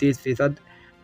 30%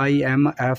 IMF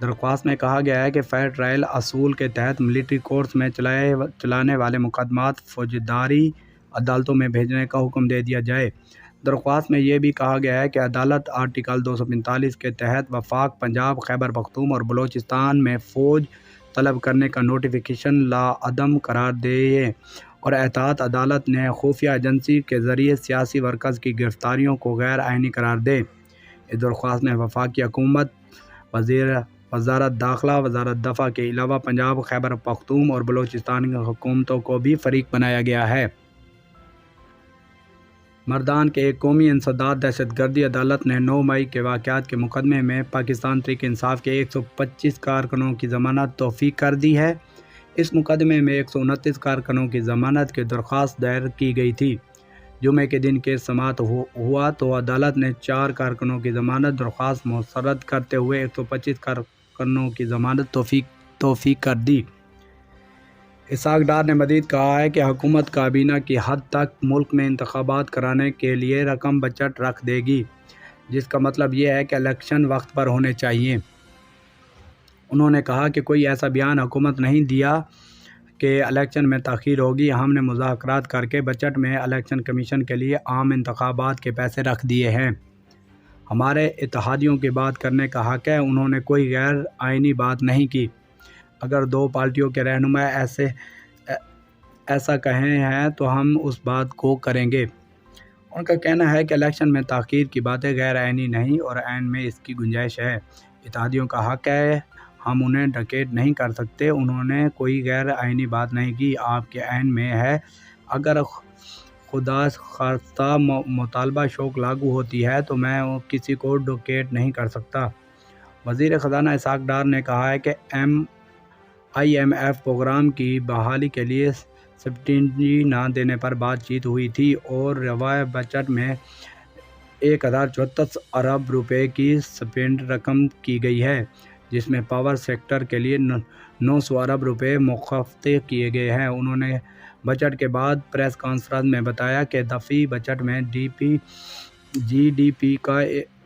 درخواست میں کہا گیا ہے کہ فیئر ٹرائل اصول کے تحت ملٹری کورٹس میں چلانے والے مقدمات فوجداری عدالتوں میں بھیجنے کا حکم دے دیا جائے۔ درخواست میں یہ بھی کہا گیا ہے کہ عدالت آرٹیکل 245 کے تحت وفاق، پنجاب، خیبر پختونخوا اور بلوچستان میں فوج طلب کرنے کا نوٹیفیکیشن لاعدم قرار دے اور اطاعت عدالت نے خفیہ ایجنسی کے ذریعے سیاسی ورکرز کی گرفتاریوں کو غیر آئینی قرار دے۔ اس درخواست میں وفاقی حکومت، وزارت داخلہ، وزارت دفاع کے علاوہ پنجاب، خیبر پختونخوا اور بلوچستان کی حکومتوں کو بھی فریق بنایا گیا ہے۔ مردان کے ایک قومی انسداد دہشت گردی عدالت نے 9 مئی کے واقعات کے مقدمے میں پاکستان تحریک انصاف کے 125 کارکنوں کی ضمانت توثیق کر دی ہے۔ اس مقدمے میں 129 کارکنوں کی ضمانت کی درخواست دائر کی گئی تھی۔ جمعے کے دن کیس سماعت ہوا تو عدالت نے 4 کارکنوں کی ضمانت درخواست مسترد کرتے ہوئے 125 کارکنوں کی ضمانت توثیق کر دی۔ اسحاق ڈار نے مزید کہا ہے کہ حکومت کابینہ کی حد تک ملک میں انتخابات کرانے کے لیے رقم بجٹ رکھ دے گی، جس کا مطلب یہ ہے کہ الیکشن وقت پر ہونے چاہیے۔ انہوں نے کہا کہ کوئی ایسا بیان حکومت نہیں دیا کہ الیکشن میں تاخیر ہوگی۔ ہم نے مذاکرات کر کے بجٹ میں الیکشن کمیشن کے لیے عام انتخابات کے پیسے رکھ دیے ہیں۔ ہمارے اتحادیوں کی بات کرنے کا حق ہے۔ انہوں نے کوئی غیر آئینی بات نہیں کی۔ اگر 2 پارٹیوں کے رہنما ایسا کہے ہیں تو ہم اس بات کو کریں گے۔ ان کا کہنا ہے کہ الیکشن میں تاخیر کی باتیں غیر آئینی نہیں اور آئین میں اس کی گنجائش ہے۔ اتحادیوں کا حق ہے، ہم انہیں ڈکیٹ نہیں کر سکتے۔ انہوں نے کوئی غیر آئینی بات نہیں کی۔ آپ کے آئین میں ہے، اگر خدا خواستہ مطالبہ شوق لاگو ہوتی ہے تو میں کسی کو ڈکیٹ نہیں کر سکتا۔ وزیر خزانہ اسحاق ڈار نے کہا ہے کہ IMF پروگرام کی بحالی کے لیے سبسڈی نہ دینے پر بات چیت ہوئی تھی اور رواں بجٹ میں 1034 ارب روپے کی سپینڈ رقم کی گئی ہے، جس میں پاور سیکٹر کے لیے 900 ارب روپے مختص کیے گئے ہیں۔ انہوں نے بجٹ کے بعد پریس کانفرنس میں بتایا کہ دفعی بجٹ میں GDP کا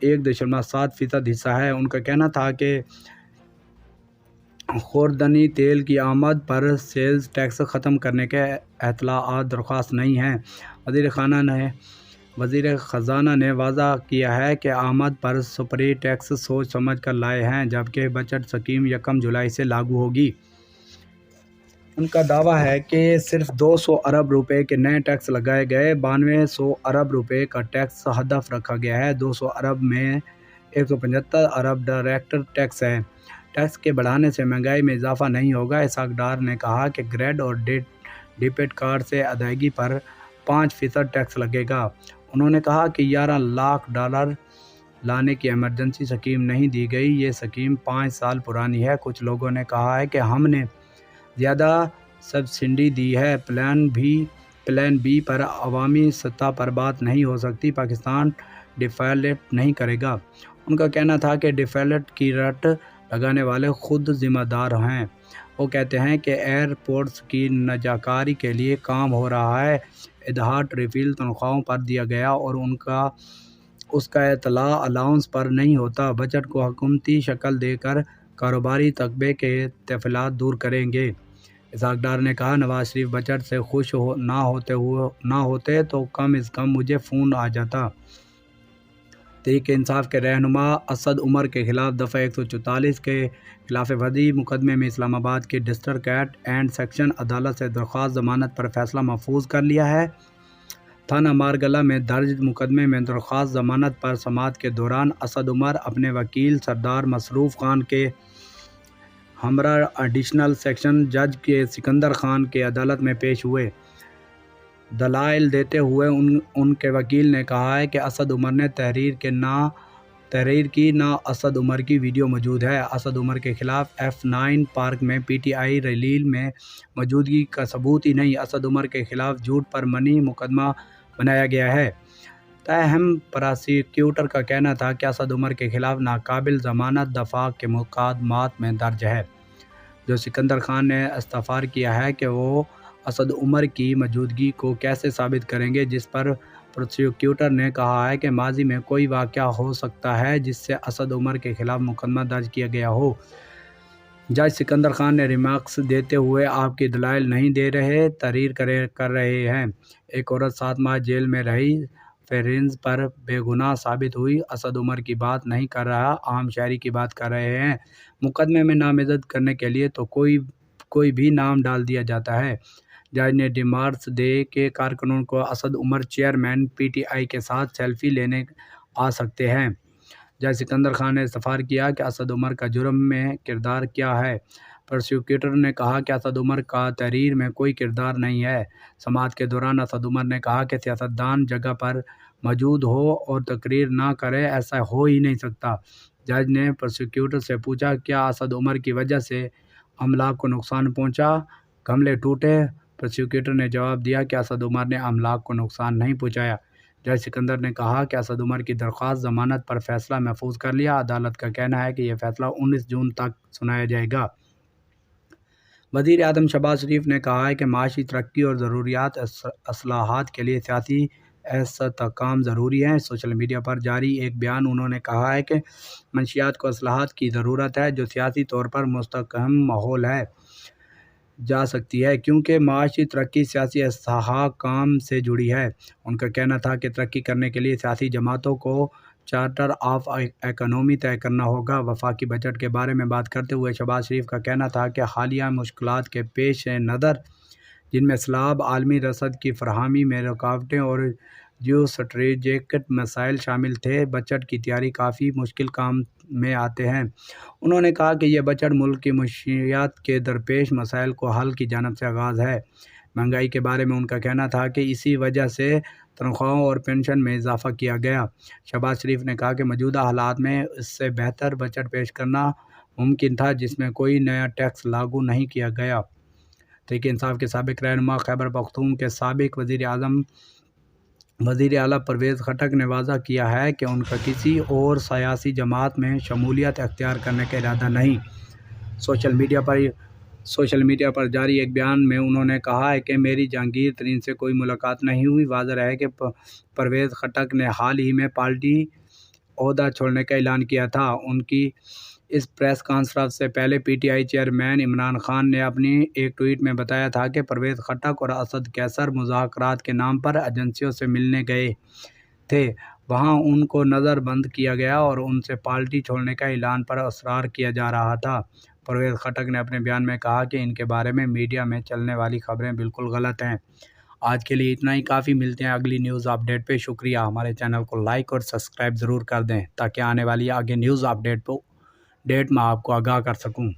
1.7% حصہ ہے۔ ان کا کہنا تھا کہ خوردنی تیل کی آمد پر سیلز ٹیکس ختم کرنے کے اطلاعات درست نہیں ہیں۔ وزیر خزانہ نے واضح کیا ہے کہ آمد پر سپری ٹیکس سوچ سمجھ کر لائے ہیں، جبکہ بجٹ اسکیم 1 جولائی سے لاگو ہوگی۔ ان کا دعویٰ ہے کہ صرف 200 ارب روپے کے نئے ٹیکس لگائے گئے، 9200 ارب روپے کا ٹیکس ہدف رکھا گیا ہے۔ 200 ارب میں 175 ارب ڈائریکٹ ٹیکس ہے۔ ٹیکس کے بڑھانے سے مہنگائی میں اضافہ نہیں ہوگا۔ اسحاق ڈار نے کہا کہ کریڈٹ اور ڈیبٹ کارڈ سے ادائیگی پر 5% ٹیکس لگے گا۔ انہوں نے کہا کہ $11 لاکھ لانے کی ایمرجنسی اسکیم نہیں دی گئی، یہ اسکیم 5 سال پرانی ہے۔ کچھ لوگوں نے کہا ہے کہ ہم نے زیادہ سبسڈی دی ہے۔ پلان بی پر عوامی سطح پر بات نہیں ہو سکتی۔ پاکستان ڈیفالٹ نہیں کرے گا۔ ان کا کہنا تھا کہ ڈیفالٹ کی رٹ لگانے والے خود ذمہ دار ہیں۔ وہ کہتے ہیں کہ ایئرپورٹس کی نجکاری کے لیے کام ہو رہا ہے، ادھار ریفل تنخواہوں پر دیا گیا اور اس کا اطلاع الاؤنس پر نہیں ہوتا۔ بجٹ کو حکومتی شکل دے کر کاروباری طبقے کے تفصیلات دور کریں گے۔ اسحاق ڈار نے کہا نواز شریف بجٹ سے خوش نہ ہوتے تو کم از کم مجھے فون آ جاتا۔ تحریک انصاف کے رہنما اسد عمر کے خلاف دفعہ 144 کے خلاف ورزی مقدمے میں اسلام آباد کی ڈسٹرکٹ اینڈ سیشن عدالت سے درخواست ضمانت پر فیصلہ محفوظ کر لیا ہے۔ تھانہ مارگلہ میں درج مقدمے میں درخواست ضمانت پر سماعت کے دوران اسد عمر اپنے وکیل سردار مصروف خان کے ہمراہ ایڈیشنل سیشن جج کے سکندر خان کے عدالت میں پیش ہوئے۔ دلائل دیتے ہوئے ان کے وکیل نے کہا ہے کہ اسد عمر نے تحریر کی نہ اسد عمر کی ویڈیو موجود ہے۔ اسد عمر کے خلاف F9 پارک میں PTI ریلی میں موجودگی کا ثبوت ہی نہیں۔ اسد عمر کے خلاف جھوٹ پر مبنی مقدمہ بنایا گیا ہے۔ تاہم پراسیکیوٹر کا کہنا تھا کہ اسد عمر کے خلاف ناقابل ضمانت دفاع کے مقدمات میں درج ہے۔ جو سکندر خان نے استفسار کیا ہے کہ وہ اسد عمر کی موجودگی کو کیسے ثابت کریں گے، جس پر پروسیکیوٹر نے کہا ہے کہ ماضی میں کوئی واقعہ ہو سکتا ہے جس سے اسد عمر کے خلاف مقدمہ درج کیا گیا ہو۔ جج سکندر خان نے ریمارکس دیتے ہوئے آپ کی دلائل نہیں دے رہے، تحریر کر رہے ہیں۔ ایک عورت 7 ماہ جیل میں رہی، فیرنز پر بے گناہ ثابت ہوئی، اسد عمر کی بات نہیں کر رہا، عام شہری کی بات کر رہے ہیں۔ مقدمے میں نامزد کرنے کے لیے تو کوئی بھی نام ڈال دیا جاتا ہے۔ جج نے ریمارکس دے کہ کارکنوں کو Asad Umar chairman P T I کے ساتھ سیلفی لینے آ سکتے ہیں۔ جج سکندر خان نے استفسار کیا کہ اسد عمر کا جرم میں کردار کیا ہے۔ پروسیکیوٹر نے کہا کہ اسد عمر کا تحریر میں کوئی کردار نہیں ہے۔ سماعت کے دوران اسد عمر نے کہا کہ سیاستدان جگہ پر موجود ہو اور تقریر نہ کرے، ایسا ہو ہی نہیں سکتا۔ جج نے پروسیکیوٹر سے پوچھا، کیا اسد عمر کی وجہ سے املاک کو نقصان پہنچا، گملے ٹوٹے؟ پروسیکیوٹر نے جواب دیا کہ اسد عمر نے املاک کو نقصان نہیں پہنچایا۔ جج سکندر نے کہا کہ اسد عمر کی درخواست ضمانت پر فیصلہ محفوظ کر لیا۔ عدالت کا کہنا ہے کہ یہ فیصلہ 19 جون تک سنایا جائے گا۔ وزیر اعظم شہباز شریف نے کہا ہے کہ معاشی ترقی اور ضروریات اصلاحات کے لیے سیاسی استحکام ضروری ہے۔ سوشل میڈیا پر جاری ایک بیان انہوں نے کہا ہے کہ منشیات کو اصلاحات کی ضرورت ہے جو سیاسی طور پر مستحکم ماحول ہے جا سکتی ہے، کیونکہ معاشی ترقی سیاسی استحکام سے جڑی ہے۔ ان کا کہنا تھا کہ ترقی کرنے کے لیے سیاسی جماعتوں کو چارٹر آف اکنامی طے کرنا ہوگا۔ وفاقی بجٹ کے بارے میں بات کرتے ہوئے شہباز شریف کا کہنا تھا کہ حالیہ مشکلات کے پیش نظر، جن میں سیلاب، عالمی رسد کی فراہمی میں رکاوٹیں اور جیو اسٹریٹجک مسائل شامل تھے، بجٹ کی تیاری کافی مشکل کام میں آتے ہیں۔ انہوں نے کہا کہ یہ بجٹ ملک کی معیشت کے درپیش مسائل کو حل کی جانب سے آغاز ہے۔ مہنگائی کے بارے میں ان کا کہنا تھا کہ اسی وجہ سے تنخواہوں اور پنشن میں اضافہ کیا گیا۔ شہباز شریف نے کہا کہ موجودہ حالات میں اس سے بہتر بجٹ پیش کرنا ممکن تھا جس میں کوئی نیا ٹیکس لاگو نہیں کیا گیا۔ تحریک انصاف کے سابق رہنما، خیبر پختونخوا کے سابق وزیر اعلیٰ پرویز خٹک نے واضح کیا ہے کہ ان کا کسی اور سیاسی جماعت میں شمولیت اختیار کرنے کا ارادہ نہیں۔ سوشل میڈیا پر جاری ایک بیان میں انہوں نے کہا ہے کہ میری جہانگیر ترین سے کوئی ملاقات نہیں ہوئی۔ واضح ہے کہ پرویز خٹک نے حال ہی میں پارٹی عہدہ چھوڑنے کا اعلان کیا تھا۔ ان کی اس پریس کانفرنس سے پہلے P T I chairman Imran Khan نے اپنی ایک ٹویٹ میں بتایا تھا کہ پرویز خٹک اور اسد قیصر مذاکرات کے نام پر ایجنسیوں سے ملنے گئے تھے، وہاں ان کو نظر بند کیا گیا اور ان سے پارٹی چھوڑنے کا اعلان پر اصرار کیا جا رہا تھا۔ پرویز خٹک نے اپنے بیان میں کہا کہ ان کے بارے میں میڈیا میں چلنے والی خبریں بالکل غلط ہیں۔ آج کے لیے اتنا ہی کافی، ملتے ہیں اگلی نیوز اپ ڈیٹ پہ۔ شکریہ، ہمارے چینل کو لائک اور سبسکرائب ضرور کر دیں تاکہ آنے والی آگے نیوز اپ ڈیٹ میں آپ کو آگاہ کر سکوں۔